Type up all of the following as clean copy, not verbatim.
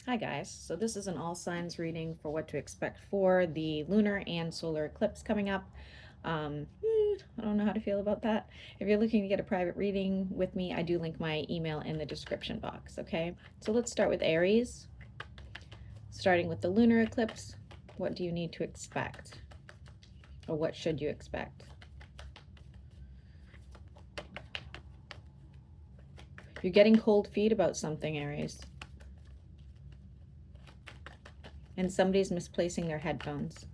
Hi guys, so this is an all signs reading for what to expect for the lunar and solar eclipse coming up. I don't know how to feel about that. If you're looking to get a private reading with me, I do link my email in the description box, okay? So let's start with Aries. Starting with the lunar eclipse, what do you need to expect? Or what should you expect? You're getting cold feet about something, Aries. And somebody's misplacing their headphones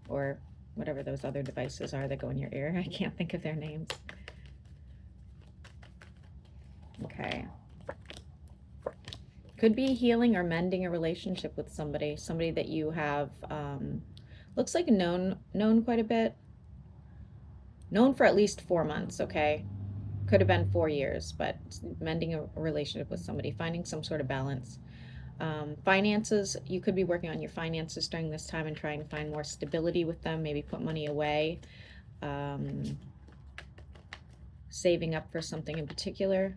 or whatever those other devices are that go in your ear. I can't think of their names. Okay. Could be healing or mending a relationship with somebody that you have, looks like known quite a bit. Known for at least 4 months, okay? Could have been 4 years, but mending a relationship with somebody, finding some sort of balance. Finances, you could be working on your finances during this time and trying to find more stability with them, maybe put money away, saving up for something in particular.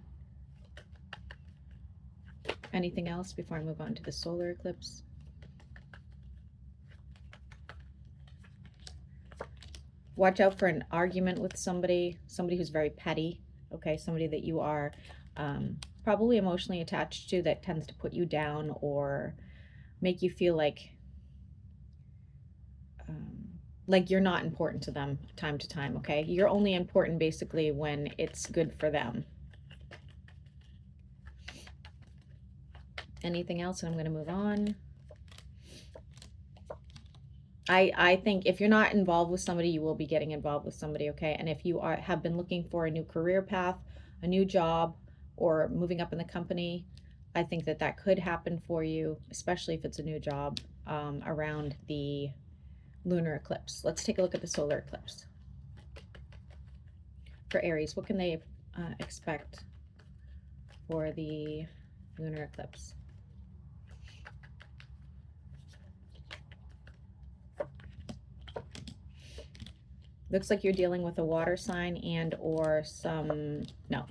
Anything else before I move on to the solar eclipse? Watch out for an argument with somebody who's very petty, okay? Somebody that you are probably emotionally attached to that tends to put you down or make you feel like you're not important to them time to time, okay? You're only important basically when it's good for them. Anything else? And I'm going to move on. I think if you're not involved with somebody, you will be getting involved with somebody, okay? And if you have been looking for a new career path, a new job, or moving up in the company, I think that could happen for you, especially if it's a new job, around the lunar eclipse. Let's take a look at the solar eclipse. For Aries, what can they expect for the lunar eclipse? Looks like you're dealing with a water sign and or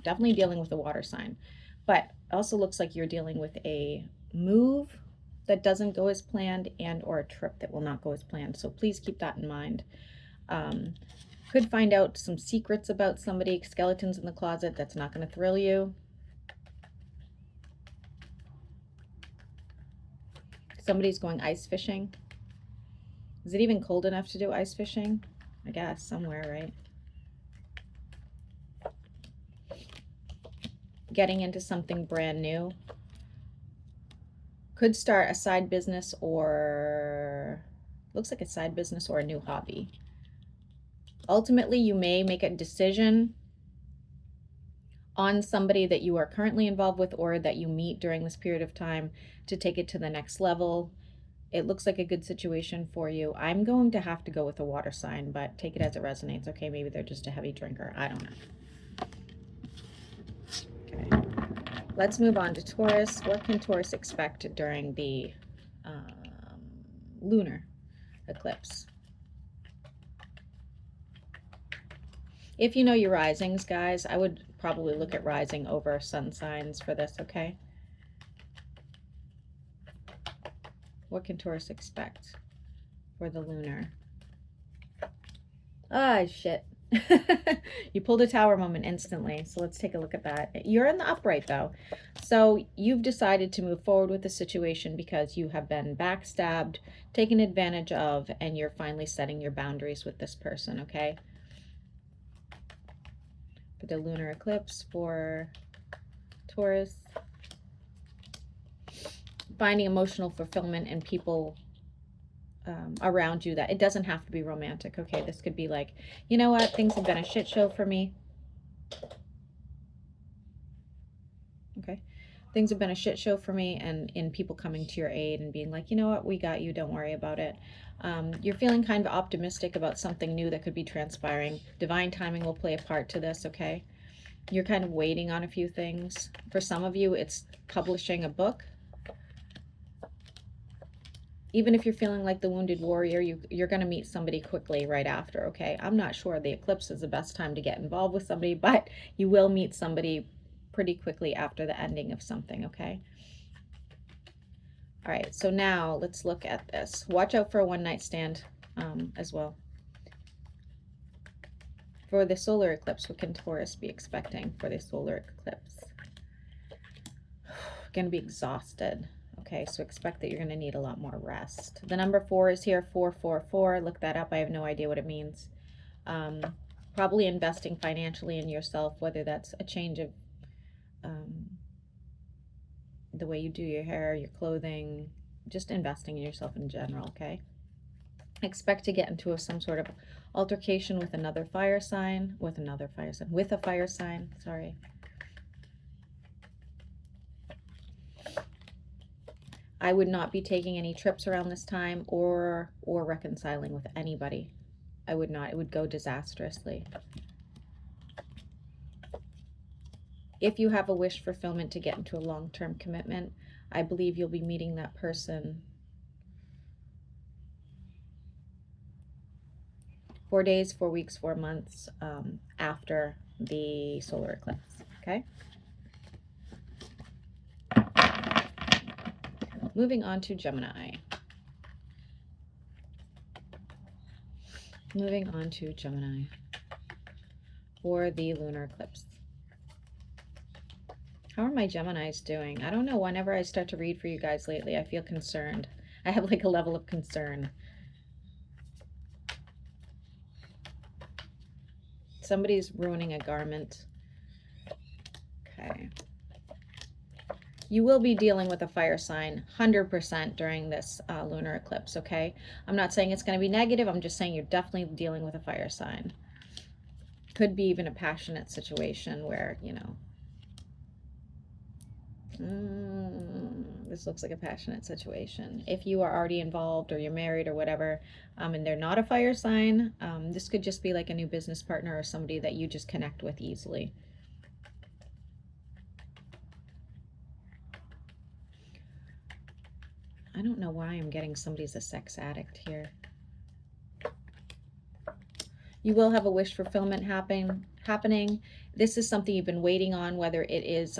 definitely dealing with a water sign. But also looks like you're dealing with a move that doesn't go as planned and or a trip that will not go as planned. So please keep that in mind. Could find out some secrets about somebody, skeletons in the closet. That's not going to thrill you. Somebody's going ice fishing. Is it even cold enough to do ice fishing? I guess somewhere, right? Getting into something brand new. Could start a side business or looks like a side business or a new hobby. Ultimately, you may make a decision on somebody that you are currently involved with or that you meet during this period of time to take it to the next level. It looks like a good situation for you. I'm going to have to go with a water sign, but take it as it resonates. Okay, maybe they're just a heavy drinker. I don't know. Okay. Let's move on to Taurus. What can Taurus expect during the lunar eclipse? If you know your risings, guys, I would probably look at rising over sun signs for this, okay? What can Taurus expect for the lunar? Ah, shit. You pulled a tower moment instantly. So let's take a look at that. You're in the upright though. So you've decided to move forward with the situation because you have been backstabbed, taken advantage of, and you're finally setting your boundaries with this person, okay? For the lunar eclipse for Taurus. Finding emotional fulfillment in people around you that it doesn't have to be romantic, okay? This could be like, you know what, things have been a shit show for me. Okay, things have been a shit show for me, and in people coming to your aid and being like, you know what, we got you, don't worry about it. You're feeling kind of optimistic about something new that could be transpiring. Divine timing will play a part to this, okay? You're kind of waiting on a few things. For some of you, it's publishing a book. Even if you're feeling like the wounded warrior, you're going to meet somebody quickly right after, okay? I'm not sure the eclipse is the best time to get involved with somebody, but you will meet somebody pretty quickly after the ending of something, okay? All right, so now let's look at this. Watch out for a one-night stand as well. For the solar eclipse, what can Taurus be expecting for the solar eclipse? Going to be exhausted. Okay, so expect that you're going to need a lot more rest. The number 4 is here, 444. Look that up. I have no idea what it means. Probably investing financially in yourself, whether that's a change of the way you do your hair, your clothing, just investing in yourself in general, okay? Expect to get into some sort of altercation with a fire sign, sorry. I would not be taking any trips around this time or reconciling with anybody. I would not. It would go disastrously. If you have a wish fulfillment to get into a long-term commitment, I believe you'll be meeting that person 4 days, 4 weeks, 4 months after the solar eclipse, okay? Moving on to Gemini. Moving on to Gemini for the lunar eclipse. How are my Geminis doing? I don't know. Whenever I start to read for you guys lately, I feel concerned. I have like a level of concern. Somebody's ruining a garment. Okay. You will be dealing with a fire sign 100% during this lunar eclipse, okay? I'm not saying it's going to be negative. I'm just saying you're definitely dealing with a fire sign. Could be even a passionate situation where, you know, this looks like a passionate situation. If you are already involved or you're married or whatever, and they're not a fire sign, this could just be like a new business partner or somebody that you just connect with easily. I don't know why I'm getting somebody's a sex addict here. You will have a wish fulfillment happening. This is something you've been waiting on, whether it is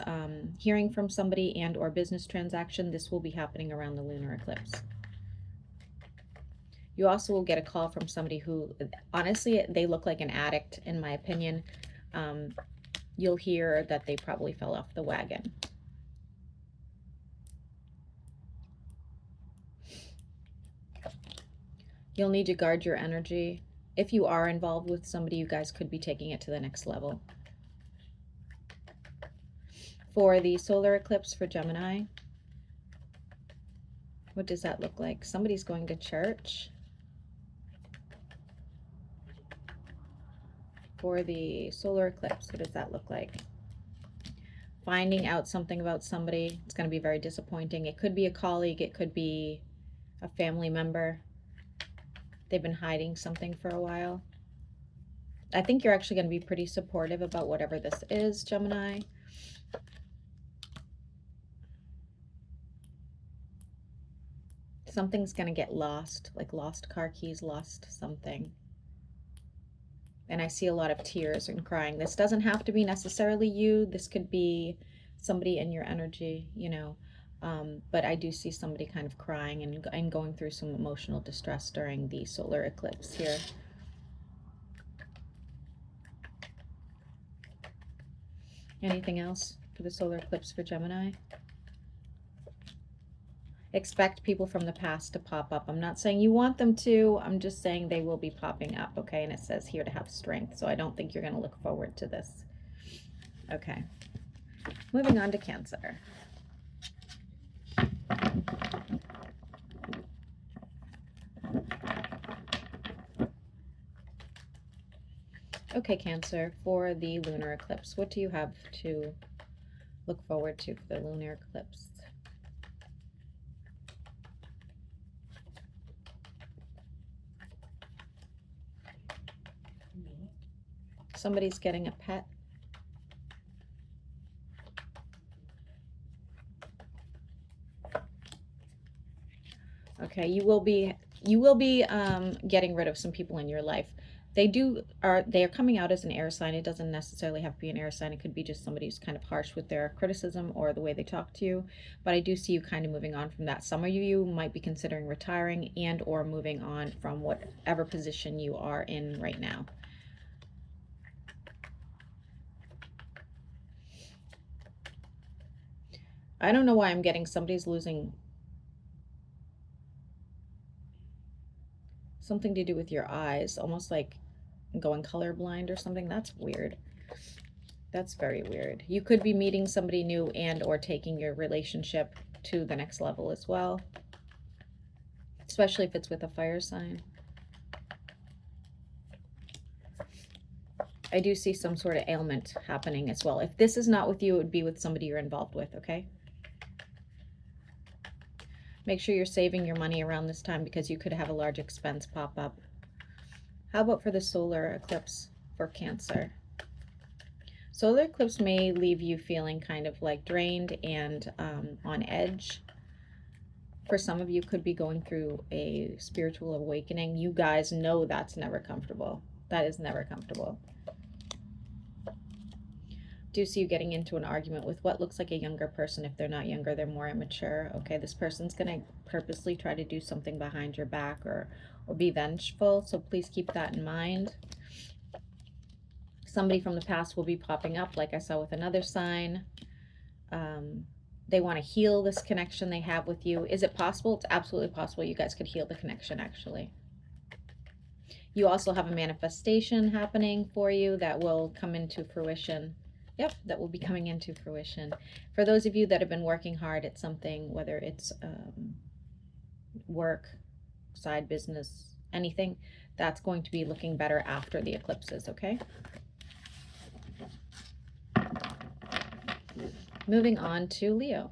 hearing from somebody and or business transaction. This will be happening around the lunar eclipse. You also will get a call from somebody who, honestly, they look like an addict, in my opinion. You'll hear that they probably fell off the wagon. You'll need to guard your energy. If you are involved with somebody, you guys could be taking it to the next level. For the solar eclipse for Gemini, what does that look like? Somebody's going to church. For the solar eclipse, what does that look like? Finding out something about somebody. It's going to be very disappointing. It could be a colleague. It could be a family member. They've been hiding something for a while. I think you're actually going to be pretty supportive about whatever this is, Gemini. Something's going to get lost, like lost car keys, lost something. And I see a lot of tears and crying. This doesn't have to be necessarily you. This could be somebody in your energy, you know. But I do see somebody kind of crying and going through some emotional distress during the solar eclipse here. Anything else for the solar eclipse for Gemini? Expect people from the past to pop up. I'm not saying you want them to. I'm just saying they will be popping up, okay? And it says here to have strength. So I don't think you're going to look forward to this. Okay. Moving on to Cancer. Okay, Cancer, for the lunar eclipse, what do you have to look forward to for the lunar eclipse? Somebody's getting a pet. Okay, you will be getting rid of some people in your life. They are coming out as an air sign. It doesn't necessarily have to be an air sign. It could be just somebody who's kind of harsh with their criticism or the way they talk to you. But I do see you kind of moving on from that. Some of you might be considering retiring and or moving on from whatever position you are in right now. I don't know why I'm getting somebody's losing something to do with your eyes, almost like going colorblind or something. That's weird. That's very weird. You could be meeting somebody new and or taking your relationship to the next level as well, especially if it's with a fire sign. I do see some sort of ailment happening as well. If this is not with you, it would be with somebody you're involved with, okay? Make sure you're saving your money around this time because you could have a large expense pop up. How about for the solar eclipse for Cancer? Solar eclipse may leave you feeling kind of like drained and on edge. For some of you, could be going through a spiritual awakening. You guys know that's never comfortable. That is never comfortable. Do see you getting into an argument with what looks like a younger person. If they're not younger, they're more immature. Okay, this person's going to purposely try to do something behind your back or be vengeful, so please keep that in mind. Somebody from the past will be popping up, like I saw with another sign. They want to heal this connection they have with you. Is it possible? It's absolutely possible you guys could heal the connection, actually. You also have a manifestation happening for you that will come into fruition. Yep, that will be coming into fruition. For those of you that have been working hard at something, whether it's work, side business, anything, that's going to be looking better after the eclipses, okay? Moving on to Leo.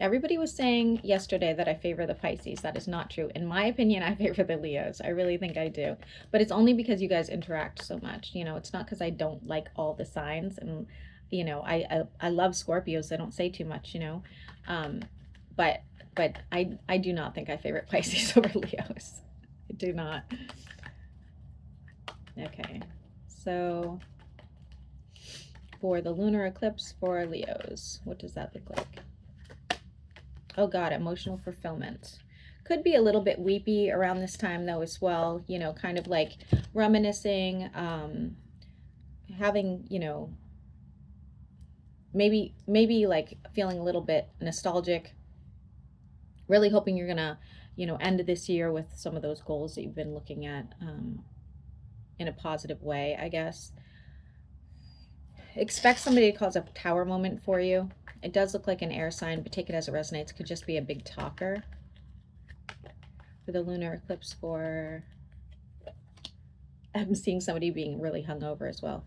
Everybody was saying yesterday that I favor the Pisces. That is not true. In my opinion, I favor the Leos. I really think I do. But it's only because you guys interact so much. You know, it's not because I don't like all the signs. And, you know, I love Scorpios. I don't say too much, you know. But I do not think I favorite Pisces over Leos. I do not. Okay. So for the lunar eclipse for Leos, what does that look like? Oh God, emotional fulfillment. Could be a little bit weepy around this time though as well, you know, kind of like reminiscing, having, you know, maybe like feeling a little bit nostalgic, really hoping you're gonna, you know, end this year with some of those goals that you've been looking at in a positive way, I guess. Expect somebody to cause a tower moment for you. It does look like an air sign, but take it as it resonates. It could just be a big talker. For the lunar eclipse for... I'm seeing somebody being really hungover as well.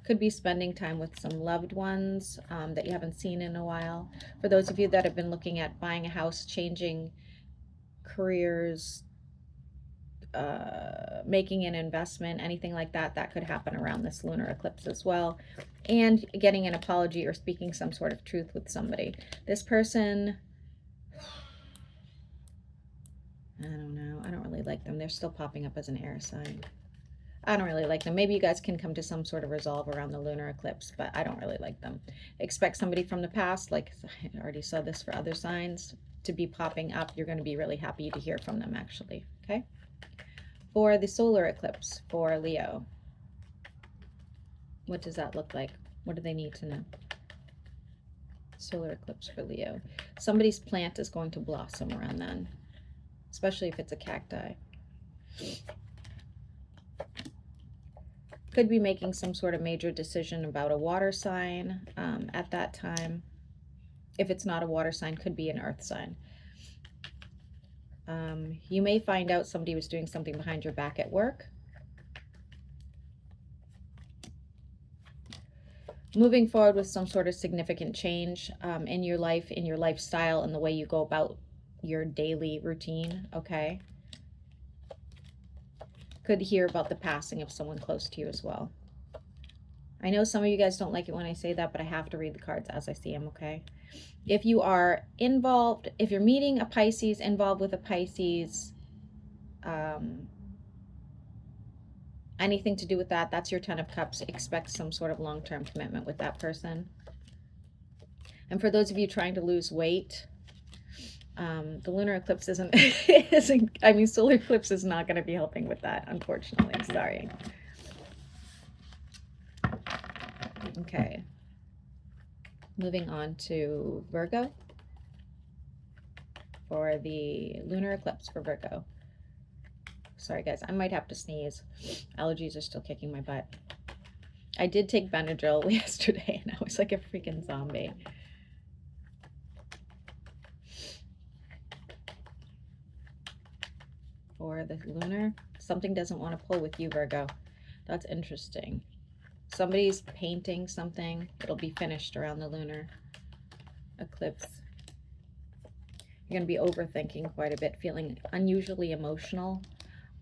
Could be spending time with some loved ones that you haven't seen in a while. For those of you that have been looking at buying a house, changing careers, making an investment, anything like that, that could happen around this lunar eclipse as well. And getting an apology or speaking some sort of truth with somebody. This person, I don't know, I don't really like them. They're still popping up as an air sign. I don't really like them. Maybe you guys can come to some sort of resolve around the lunar eclipse, but I don't really like them. Expect somebody from the past, like I already saw this for other signs, to be popping up. You're going to be really happy to hear from them, actually. Okay? For the solar eclipse for Leo, what does that look like? What do they need to know? Solar eclipse for Leo. Somebody's plant is going to blossom around then, especially if it's a cacti. Could be making some sort of major decision about a water sign at that time. If it's not a water sign, could be an earth sign. You may find out somebody was doing something behind your back at work. Moving forward with some sort of significant change in your life, in your lifestyle, and the way you go about your daily routine, okay? Could hear about the passing of someone close to you as well. I know some of you guys don't like it when I say that, but I have to read the cards as I see them, okay? If you are involved, if you're meeting a Pisces, involved with a Pisces, anything to do with that, that's your 10 of Cups. Expect some sort of long-term commitment with that person. And for those of you trying to lose weight, the lunar eclipse isn't, I mean, solar eclipse is not going to be helping with that, unfortunately. Sorry. Okay. Moving on to Virgo for the lunar eclipse for Virgo. Sorry, guys, I might have to sneeze. Allergies are still kicking my butt. I did take Benadryl yesterday, and I was like a freaking zombie. For the lunar, something doesn't want to pull with you, Virgo. That's interesting. Somebody's painting something. It'll be finished around the lunar eclipse. You're going to be overthinking quite a bit, feeling unusually emotional.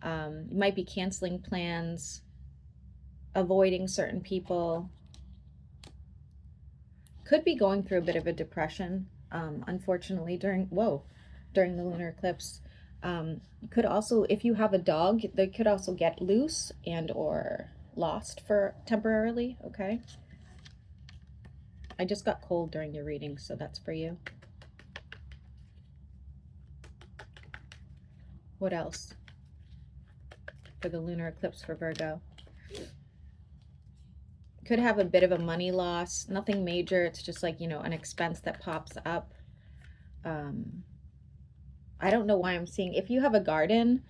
You might be canceling plans, avoiding certain people. Could be going through a bit of a depression, unfortunately, during the lunar eclipse. Could also, if you have a dog, they could also get loose and or lost for temporarily. Okay, I just got cold during your reading, so that's for you. What else for the lunar eclipse for Virgo? Could have a bit of a money loss, nothing major. It's just like, you know, an expense that pops up. I don't know why I'm seeing, if you have a garden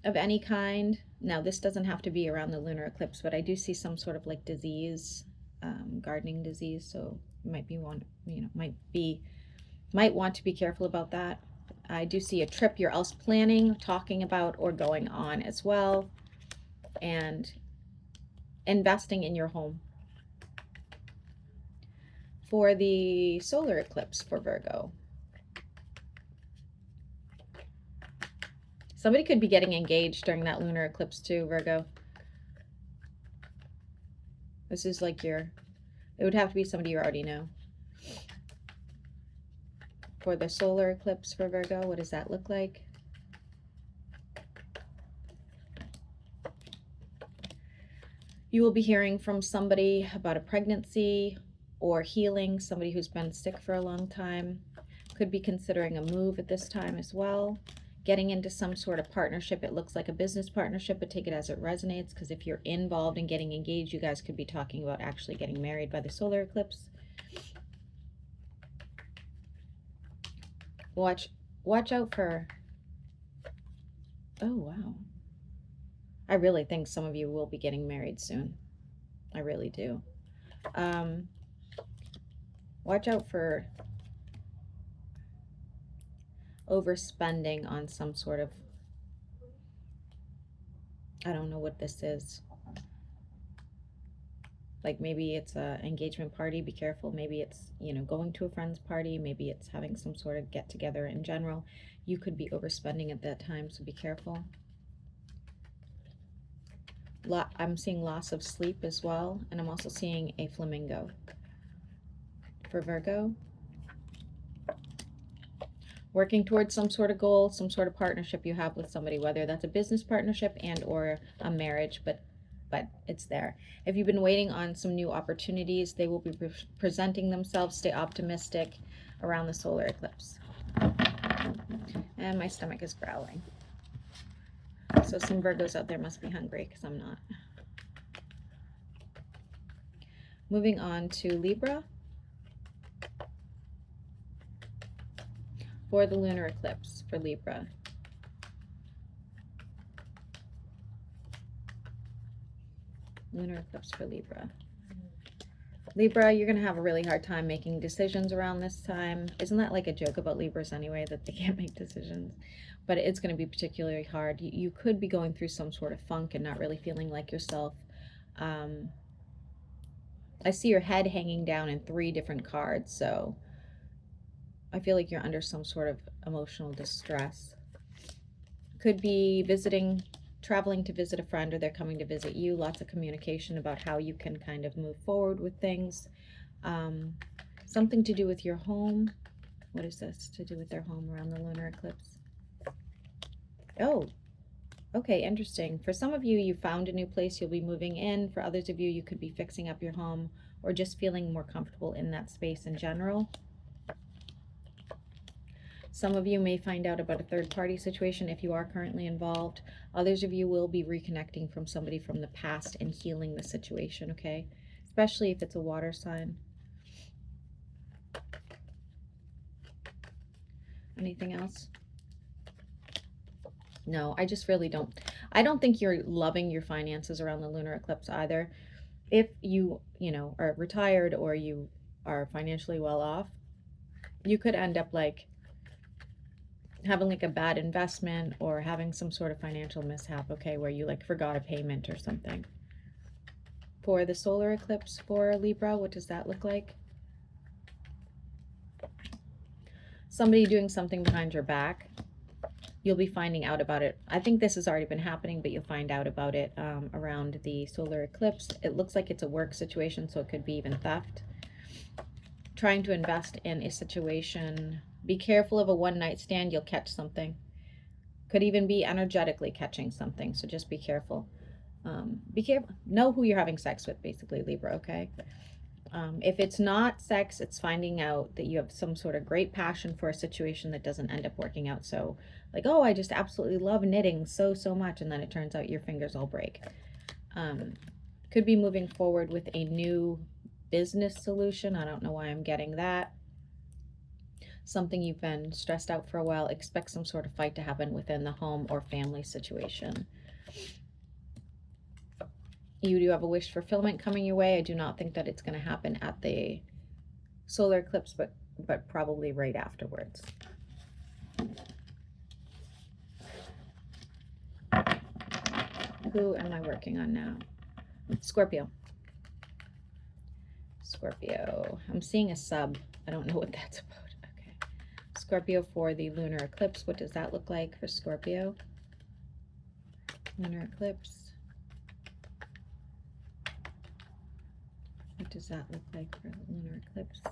of any kind, now this doesn't have to be around the lunar eclipse, but I do see some sort of like disease, gardening disease. So you might be might want to be careful about that. I do see a trip you're else planning, talking about, or going on as well, and investing in your home. For the solar eclipse for Virgo, somebody could be getting engaged during that lunar eclipse too, Virgo. This is like it would have to be somebody you already know. For the solar eclipse for Virgo, what does that look like? You will be hearing from somebody about a pregnancy or healing, somebody who's been sick for a long time. Could be considering a move at this time as well. Getting into some sort of partnership. It looks like a business partnership, but take it as it resonates, because if you're involved in getting engaged, you guys could be talking about actually getting married by the solar eclipse. Watch out for, oh wow, I really think some of you will be getting married soon. I really do. Watch out for overspending on some sort of, I don't know what this is. Like maybe it's a engagement party, be careful. Maybe it's, you know, going to a friend's party. Maybe it's having some sort of get together in general. You could be overspending at that time, so be careful. I'm seeing loss of sleep as well, and I'm also seeing a flamingo for Virgo. Working towards some sort of goal, some sort of partnership you have with somebody, whether that's a business partnership and or a marriage, but it's there. If you've been waiting on some new opportunities, they will be presenting themselves. Stay optimistic around the solar eclipse. And my stomach is growling. So some Virgos out there must be hungry, because I'm not. Moving on to Libra. For the lunar eclipse for Libra. Lunar eclipse for Libra. Libra, you're going to have a really hard time making decisions around this time. Isn't that like a joke about Libras anyway, that they can't make decisions? But it's going to be particularly hard. You could be going through some sort of funk and not really feeling like yourself. I see your head hanging down in 3 different cards, so I feel like you're under some sort of emotional distress. Could be traveling to visit a friend, or they're coming to visit you. Lots of communication about how you can kind of move forward with things. Something to do with your home. What is this to do with their home around the lunar eclipse? Oh, okay, interesting. For some of you, you found a new place you'll be moving in. For others of you, you could be fixing up your home or just feeling more comfortable in that space in general. Some of you may find out about a third-party situation if you are currently involved. Others of you will be reconnecting from somebody from the past and healing the situation, okay? Especially if it's a water sign. Anything else? No, I just really don't. I don't think you're loving your finances around the lunar eclipse either. If you know, are retired or you are financially well off, you could end up like having like a bad investment or having some sort of financial mishap, okay, where you like forgot a payment or something. For the solar eclipse for Libra, what does that look like? Somebody doing something behind your back. You'll be finding out about it. I think this has already been happening, but you'll find out about it around the solar eclipse. It looks like it's a work situation, so it could be even theft. Trying to invest in a situation. Be careful of a one-night stand. You'll catch something. Could even be energetically catching something, so just be careful. Be careful. Know who you're having sex with, basically, Libra, okay? If it's not sex, it's finding out that you have some sort of great passion for a situation that doesn't end up working out. So like, oh, I just absolutely love knitting so much, and then it turns out your fingers all break. Could be moving forward with a new business solution. I don't know why I'm getting that. Something you've been stressed out for a while. Expect some sort of fight to happen within the home or family situation. You do have a wish fulfillment coming your way. I do not think that it's going to happen at the solar eclipse, but probably right afterwards. Who am I working on now? Scorpio. Scorpio. I'm seeing a sub. I don't know what that's about. Okay. Scorpio for the lunar eclipse. What does that look like for Scorpio? Lunar eclipse. What does that look like for the lunar eclipse?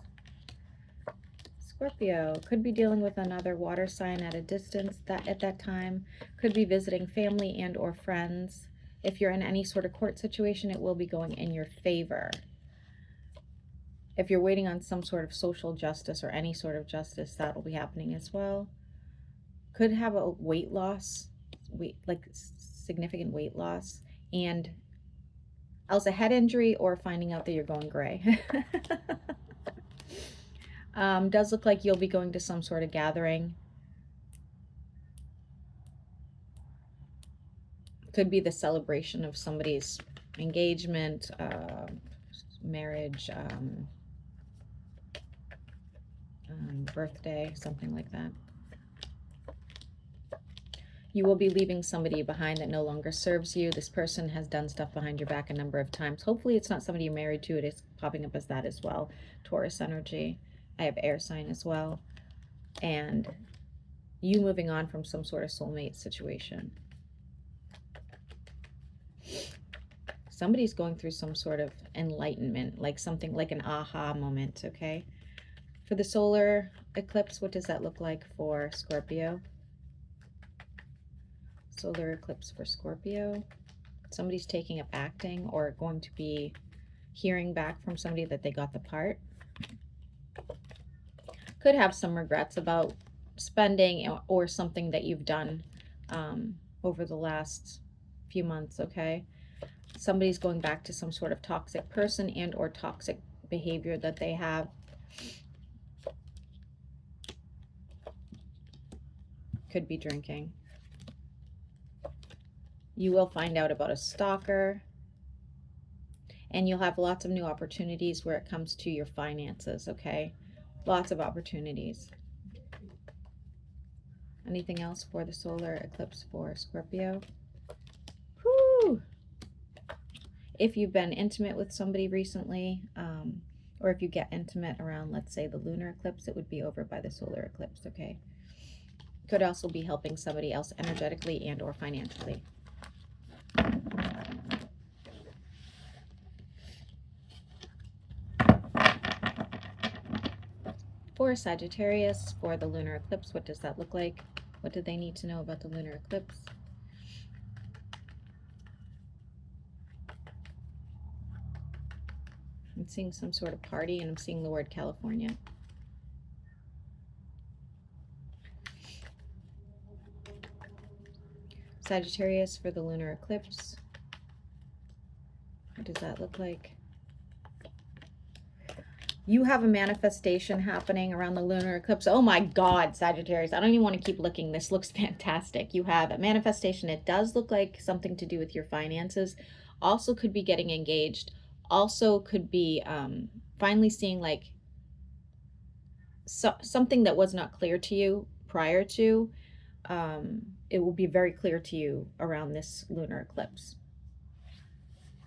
Scorpio could be dealing with another water sign at a distance at that time. Could be visiting family and or friends. If you're in any sort of court situation, it will be going in your favor. If you're waiting on some sort of social justice or any sort of justice, that will be happening as well. Could have a weight loss, like significant weight loss, and else a head injury or finding out that you're going gray. Does look like you'll be going to some sort of gathering. Could be the celebration of somebody's engagement, marriage, birthday, something like that. You will be leaving somebody behind that no longer serves you. This person has done stuff behind your back a number of times. Hopefully it's not somebody you're married to. It is popping up as that as well. Taurus energy. I have air sign as well. And you moving on from some sort of soulmate situation. Somebody's going through some sort of enlightenment, like something like an aha moment, okay? For the solar eclipse, what does that look like for Scorpio? Solar eclipse for Scorpio. Somebody's taking up acting or going to be hearing back from somebody that they got the part. Could have some regrets about spending or something that you've done over the last few months, okay? Somebody's going back to some sort of toxic person and or toxic behavior that they have. Could be drinking. You will find out about a stalker. And you'll have lots of new opportunities where it comes to your finances, okay? Lots of opportunities. Anything else for the solar eclipse for Scorpio? Whew. If you've been intimate with somebody recently, or if you get intimate around, let's say, the lunar eclipse, it would be over by the solar eclipse, okay? Could also be helping somebody else energetically and or financially. For Sagittarius, for the lunar eclipse, what does that look like? What do they need to know about the lunar eclipse? I'm seeing some sort of party, and I'm seeing the word California. Sagittarius, for the lunar eclipse, what does that look like? You have a manifestation happening around the lunar eclipse. Oh my God, Sagittarius. I don't even want to keep looking. This looks fantastic. You have a manifestation. It does look like something to do with your finances. Also could be getting engaged. Also could be finally seeing like something that was not clear to you prior to. It will be very clear to you around this lunar eclipse.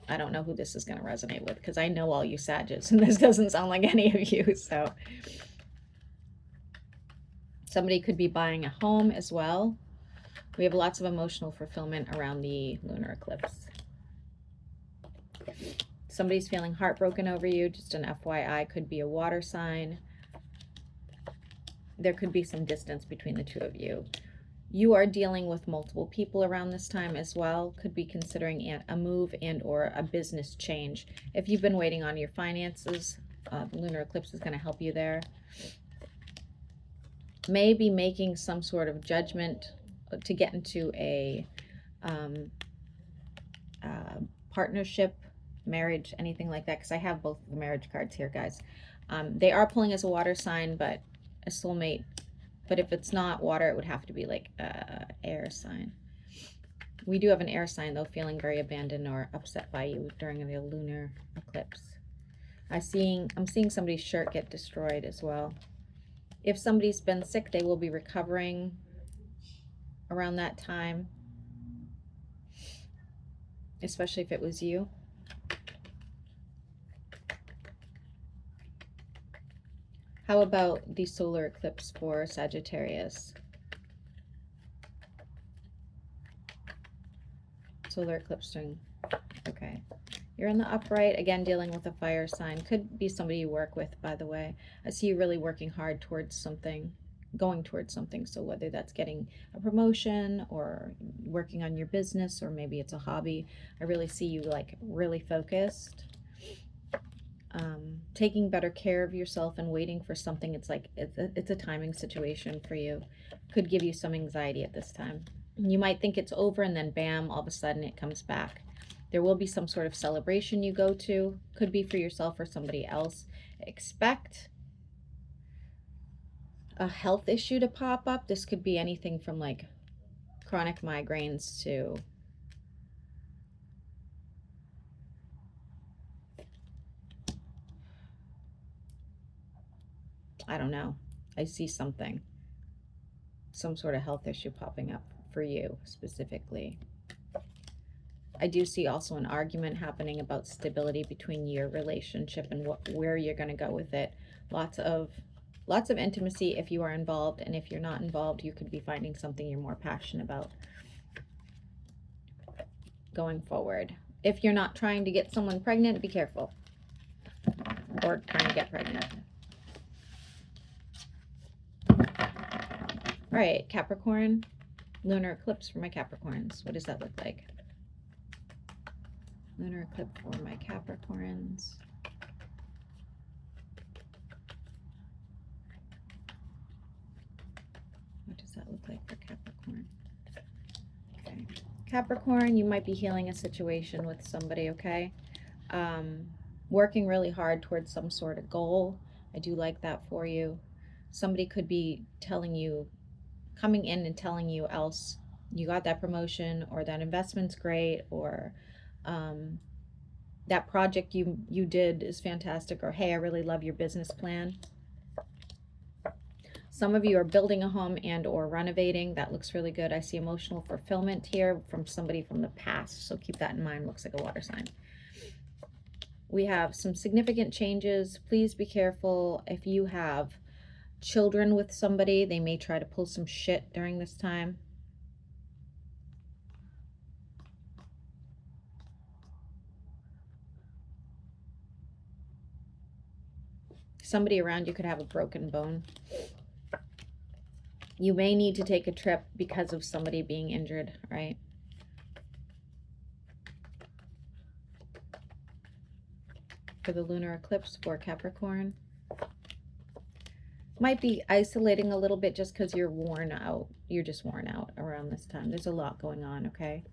I don't know who this is going to resonate with because I know all you Sagittarius and this doesn't sound like any of you. So somebody could be buying a home as well. We have lots of emotional fulfillment around the lunar eclipse. Somebody's feeling heartbroken over you. Just an FYI, could be a water sign. There could be some distance between the two of you. You are dealing with multiple people around this time as well. Could be considering a move and or a business change. If you've been waiting on your finances, the lunar eclipse is going to help you there. Maybe making some sort of judgment to get into a partnership, marriage, anything like that, because I have both of the marriage cards here, guys. They are pulling as a water sign, but a soulmate. But if it's not water, it would have to be like air sign. We do have an air sign, though, feeling very abandoned or upset by you during the lunar eclipse. I'm seeing somebody's shirt get destroyed as well. If somebody's been sick, they will be recovering around that time, especially if it was you. How about the solar eclipse for Sagittarius? Solar eclipse string. Okay. You're in the upright, again, dealing with a fire sign. Could be somebody you work with, by the way. I see you really working hard towards something, going towards something. So whether that's getting a promotion or working on your business, or maybe it's a hobby, I really see you like really focused. Taking better care of yourself and waiting for something. It's like it's a timing situation for you. Could give you some anxiety at this time. You might think it's over and then bam, all of a sudden it comes back. There will be some sort of celebration you go to. Could be for yourself or somebody else. Expect a health issue to pop up. This could be anything from like chronic migraines to I don't know. I see something. Some sort of health issue popping up for you specifically. I do see also an argument happening about stability between your relationship and where you're going to go with it. Lots of intimacy if you are involved, and if you're not involved, you could be finding something you're more passionate about going forward. If you're not trying to get someone pregnant, be careful. Or trying to get pregnant. All right, Capricorn, lunar eclipse for my Capricorns. What does that look like? Lunar eclipse for my Capricorns. What does that look like for Capricorn? Okay. Capricorn, you might be healing a situation with somebody, okay? Working really hard towards some sort of goal. I do like that for you. Somebody could be telling you, coming in and telling you else you got that promotion, or that investment's great, or that project you did is fantastic, or hey, I really love your business plan. Some of you are building a home and or renovating. That looks really good. I see emotional fulfillment here from somebody from the past, so keep that in mind. Looks like a water sign. We have some significant changes. Please be careful if you have children with somebody. They may try to pull some shit during this time. Somebody around you could have a broken bone. You may need to take a trip because of somebody being injured, right? For the lunar eclipse for Capricorn. Might be isolating a little bit just because you're worn out. You're just worn out around this time. There's a lot going on, okay?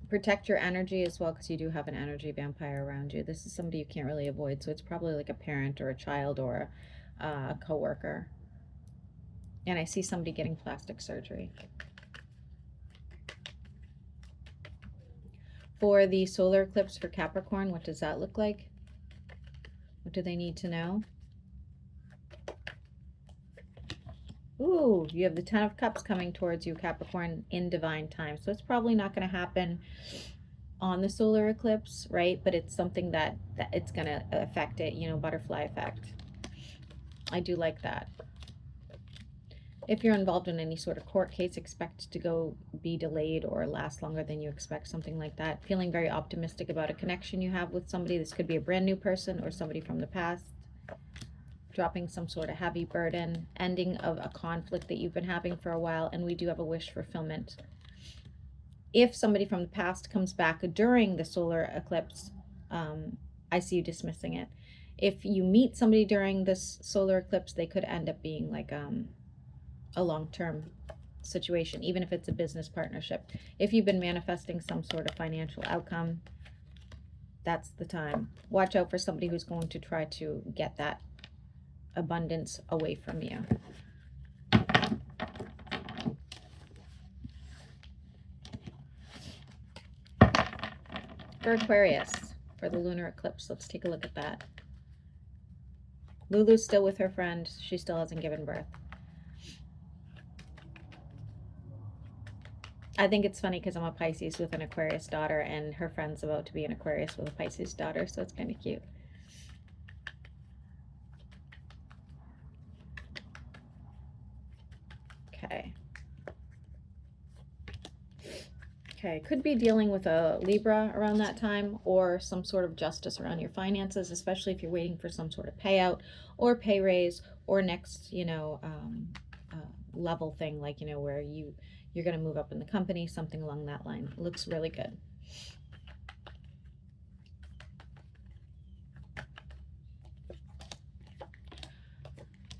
Protect your energy as well, because you do have an energy vampire around you. This is somebody you can't really avoid, so it's probably like a parent or a child or a coworker. And I see somebody getting plastic surgery. For the solar eclipse for Capricorn, what does that look like? What do they need to know? Ooh, you have the Ten of Cups coming towards you, Capricorn, in divine time. So it's probably not going to happen on the solar eclipse, right? But it's something that it's going to affect it, you know, butterfly effect. I do like that. If you're involved in any sort of court case, expect to be delayed or last longer than you expect, something like that. Feeling very optimistic about a connection you have with somebody. This could be a brand new person or somebody from the past. Dropping some sort of heavy burden, ending of a conflict that you've been having for a while, and we do have a wish fulfillment. If somebody from the past comes back during the solar eclipse, I see you dismissing it. If you meet somebody during this solar eclipse, they could end up being like a long-term situation, even if it's a business partnership. If you've been manifesting some sort of financial outcome, that's the time. Watch out for somebody who's going to try to get that abundance away from you. For Aquarius, for the lunar eclipse, let's take a look at that. Lulu's still with her friend. She still hasn't given birth. I think it's funny because I'm a Pisces with an Aquarius daughter, and her friend's about to be an Aquarius with a Pisces daughter, so it's kind of cute. Okay, could be dealing with a Libra around that time, or some sort of justice around your finances, especially if you're waiting for some sort of payout or pay raise or next, you know, level thing, like, you know, where you're going to move up in the company, something along that line. It looks really good.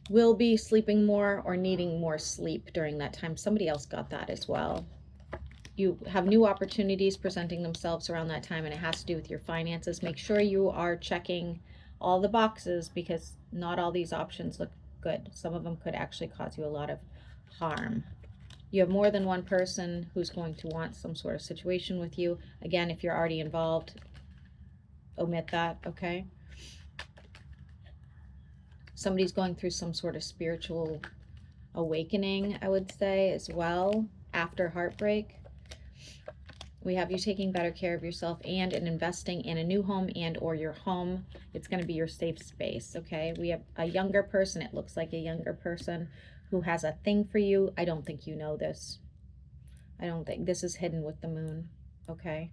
Will be sleeping more or needing more sleep during that time. Somebody else got that as well. You have new opportunities presenting themselves around that time, and it has to do with your finances. Make sure you are checking all the boxes, because not all these options look good. Some of them could actually cause you a lot of harm. You have more than one person who's going to want some sort of situation with you. Again, if you're already involved, omit that, okay? Somebody's going through some sort of spiritual awakening, I would say, as well, after heartbreak. We have you taking better care of yourself and investing in a new home and or your home. It's going to be your safe space, okay? We have a younger person. It looks like a younger person who has a thing for you. I don't think you know this. I don't think. This is hidden with the moon, okay?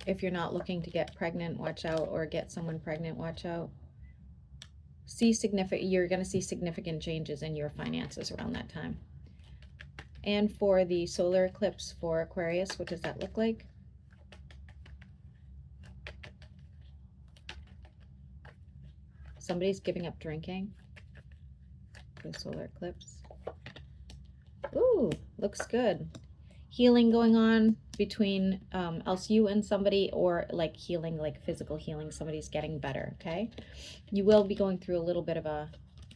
If you're not looking to get pregnant, watch out, or get someone pregnant, watch out. You're going to see significant changes in your finances around that time. And for the solar eclipse for Aquarius, what does that look like? Somebody's giving up drinking for the solar eclipse. Ooh, looks good. Healing going on between else you and somebody, or like healing, like physical healing. Somebody's getting better, okay? You will be going through a little bit of a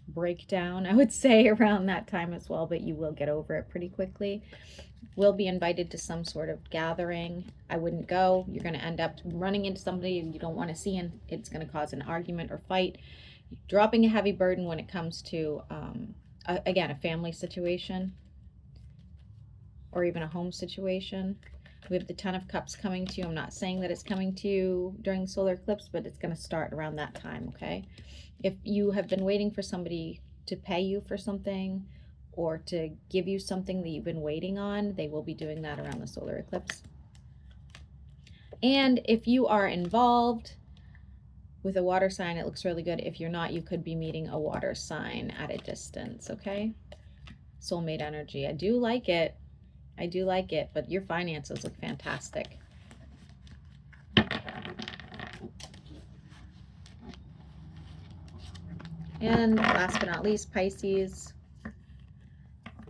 breakdown, I would say, around that time as well, but you will get over it pretty quickly. Will be invited to some sort of gathering. I wouldn't go. You're going to end up running into somebody you don't want to see, and it's going to cause an argument or fight. Dropping a heavy burden when it comes to, again, a family situation, or even a home situation. We have the Ten of Cups coming to you. I'm not saying that it's coming to you during the solar eclipse, but it's going to start around that time, okay? If you have been waiting for somebody to pay you for something, or to give you something that you've been waiting on. They will be doing that around the solar eclipse. And if you are involved with a water sign, it looks really good. If you're not, you could be meeting a water sign at a distance, okay? Soulmate energy. I do like it. I do like it, but your finances look fantastic. And last but not least, Pisces.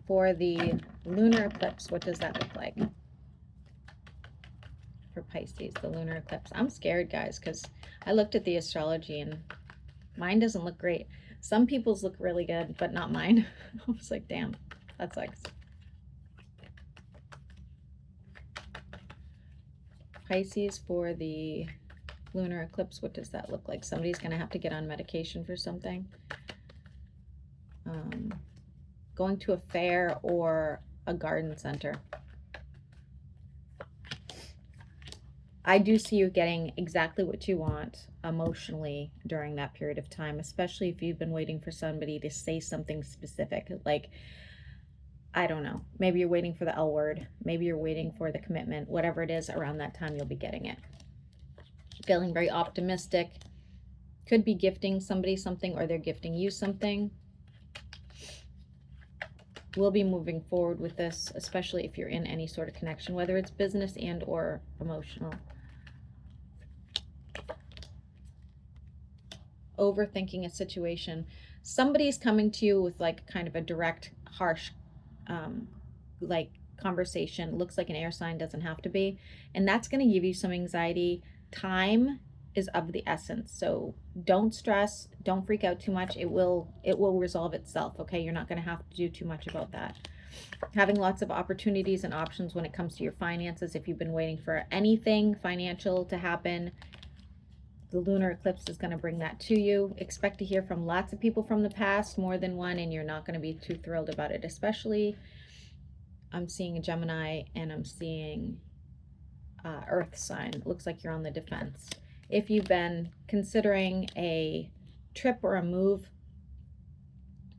For the lunar eclipse, what does that look like? For Pisces, the lunar eclipse. I'm scared, guys, because I looked at the astrology and mine doesn't look great. Some people's look really good, but not mine. I was like, damn, that sucks. Pisces, for the lunar eclipse, what does that look like? Somebody's going to have to get on medication for something. Going to a fair or a garden center. I do see you getting exactly what you want emotionally during that period of time, especially if you've been waiting for somebody to say something specific. Like, I don't know, maybe you're waiting for the L word, maybe you're waiting for the commitment, whatever it is, around that time you'll be getting it. Feeling very optimistic. Could be gifting somebody something, or they're gifting you something. We'll be moving forward with this, especially if you're in any sort of connection, whether it's business and or emotional. Overthinking a situation. Somebody's coming to you with like kind of a direct, harsh, like conversation. Looks like an air sign, doesn't have to be. And that's going to give you some anxiety. Time is of the essence. So don't stress, don't freak out too much. It will resolve itself, okay? You're not going to have to do too much about that. Having lots of opportunities and options when it comes to your finances. If you've been waiting for anything financial to happen, the lunar eclipse is going to bring that to you. Expect to hear from lots of people from the past, more than one, and you're not going to be too thrilled about it. Especially, I'm seeing a Gemini and I'm seeing Earth sign. It looks like you're on the defense. If you've been considering a trip or a move,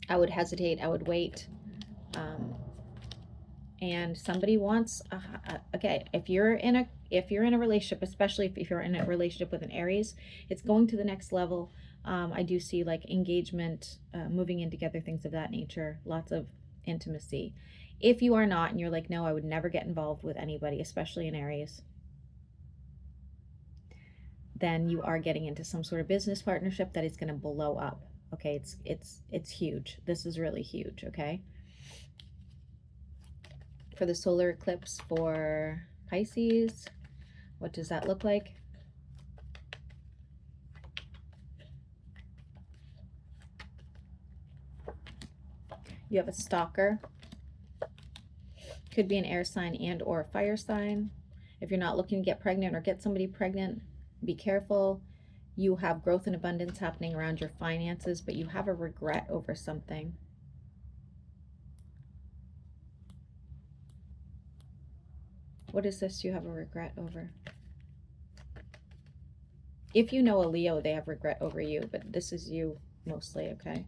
I would hesitate. I would wait. And somebody wants okay, if you're in a relationship, especially if you're in a relationship with an Aries, it's going to the next level. I do see like engagement, moving in together, things of that nature, lots of intimacy. If you are not and you're like, no, I would never get involved with anybody, especially an Aries, then you are getting into some sort of business partnership that is going to blow up. Okay, it's huge. This is really huge, okay? For the solar eclipse for Pisces, what does that look like? You have a stalker. Could be an air sign and or a fire sign. If you're not looking to get pregnant or get somebody pregnant, be careful. You have growth and abundance happening around your finances, but you have a regret over something. What is this you have a regret over? If you know a Leo, they have regret over you, but this is you mostly, okay?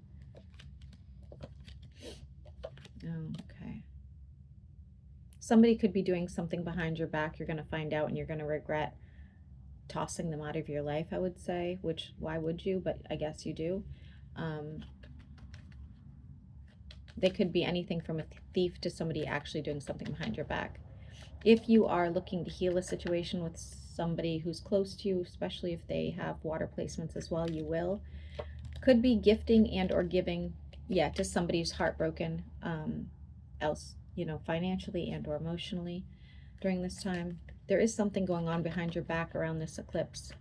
Okay. Somebody could be doing something behind your back you're going to find out and you're going to regret tossing them out of your life, I would say, which why would you? But I guess you do. They could be anything from a thief to somebody actually doing something behind your back. If you are looking to heal a situation with somebody who's close to you, especially if they have water placements as well, you will. Could be gifting and or giving, yeah, to somebody who's heartbroken, else, financially and or emotionally during this time. There is something going on behind your back around this eclipse,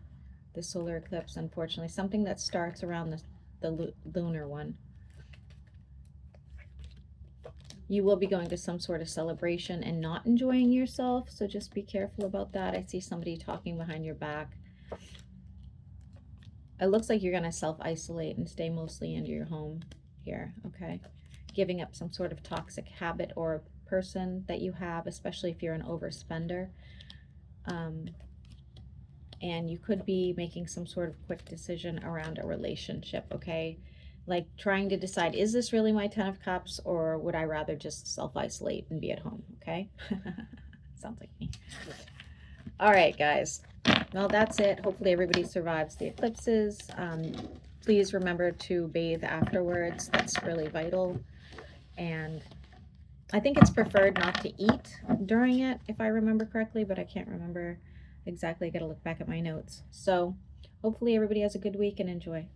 the solar eclipse, unfortunately. Something that starts around the lunar one. You will be going to some sort of celebration and not enjoying yourself, so just be careful about that. I see somebody talking behind your back. It looks like you're going to self-isolate and stay mostly into your home here, okay? Giving up some sort of toxic habit or person that you have, especially if you're an overspender. And you could be making some sort of quick decision around a relationship, okay? like trying to decide, is this really my 10 of Cups, or would I rather just self-isolate and be at home? Okay. Sounds like me. All right, guys. Well, that's it. Hopefully everybody survives the eclipses. Please remember to bathe afterwards. That's really vital. And I think it's preferred not to eat during it, if I remember correctly, but I can't remember exactly. I got to look back at my notes. So hopefully everybody has a good week and enjoy.